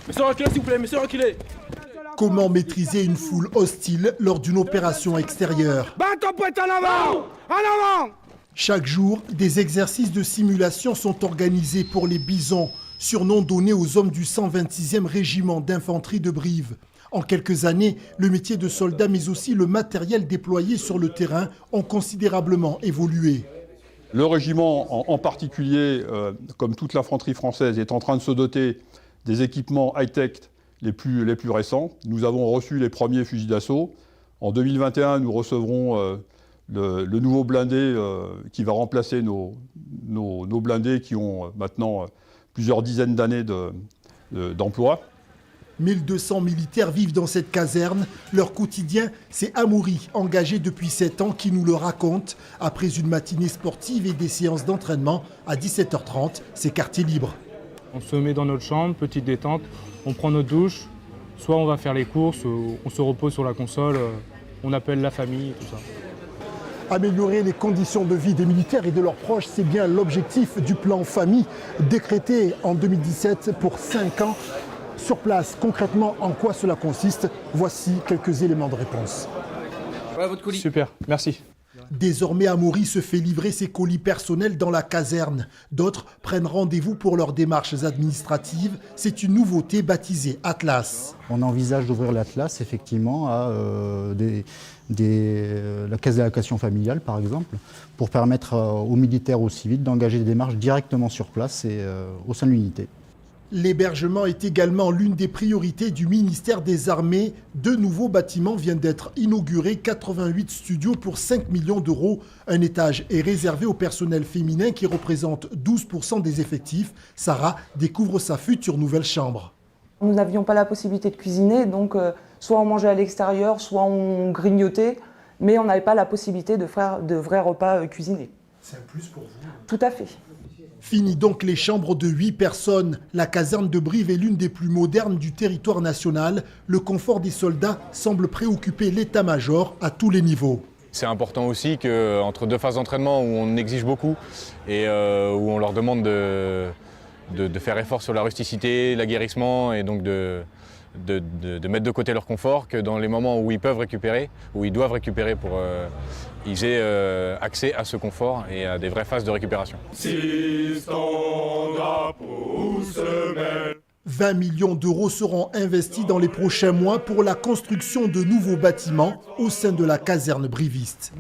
Monsieur reculez s'il vous plaît, monsieur reculez. Comment maîtriser une foule hostile lors d'une opération extérieure? Bâton pointe en avant. En avant. Chaque jour, des exercices de simulation sont organisés pour les Bisons, surnom donné aux hommes du 126e régiment d'infanterie de Brive. En quelques années, le métier de soldat mais aussi le matériel déployé sur le terrain ont considérablement évolué. Le régiment en particulier, comme toute l'infanterie française, est en train de se doter des équipements high-tech les plus récents. Nous avons reçu les premiers fusils d'assaut. En 2021, nous recevrons le nouveau blindé qui va remplacer nos blindés qui ont maintenant plusieurs dizaines d'années d'emploi. 1200 militaires vivent dans cette caserne. Leur quotidien, c'est Amaury, engagé depuis 7 ans, qui nous le raconte. Après une matinée sportive et des séances d'entraînement, à 17h30, c'est quartier libre. On se met dans notre chambre, petite détente, on prend notre douche, soit on va faire les courses, on se repose sur la console, on appelle la famille et tout ça. Améliorer les conditions de vie des militaires et de leurs proches, c'est bien l'objectif du plan famille décrété en 2017 pour 5 ans. Sur place, concrètement, en quoi cela consiste? Voici quelques éléments de réponse. Voilà votre colis. Super, merci. Désormais, Amaury se fait livrer ses colis personnels dans la caserne. D'autres prennent rendez-vous pour leurs démarches administratives. C'est une nouveauté baptisée Atlas. On envisage d'ouvrir l'Atlas, effectivement, à la caisse d'allocation familiale, par exemple, pour permettre aux militaires, aux civils d'engager des démarches directement sur place et au sein de l'unité. L'hébergement est également l'une des priorités du ministère des Armées. 2 nouveaux bâtiments viennent d'être inaugurés, 88 studios pour 5 millions d'euros. Un étage est réservé au personnel féminin qui représente 12% des effectifs. Sarah découvre sa future nouvelle chambre. Nous n'avions pas la possibilité de cuisiner, donc soit on mangeait à l'extérieur, soit on grignotait, mais on n'avait pas la possibilité de faire de vrais repas cuisinés. C'est un plus pour vous? Tout à fait. Fini donc les chambres de 8 personnes. La caserne de Brive est l'une des plus modernes du territoire national. Le confort des soldats semble préoccuper l'état-major à tous les niveaux. C'est important aussi qu'entre 2 phases d'entraînement où on exige beaucoup et où on leur demande de faire effort sur la rusticité, l'aguerrissement et donc de mettre de côté leur confort, que dans les moments où ils peuvent récupérer, où ils doivent récupérer pour ils aient accès à ce confort et à des vraies phases de récupération. 20 millions d'euros seront investis dans les prochains mois pour la construction de nouveaux bâtiments au sein de la caserne briviste.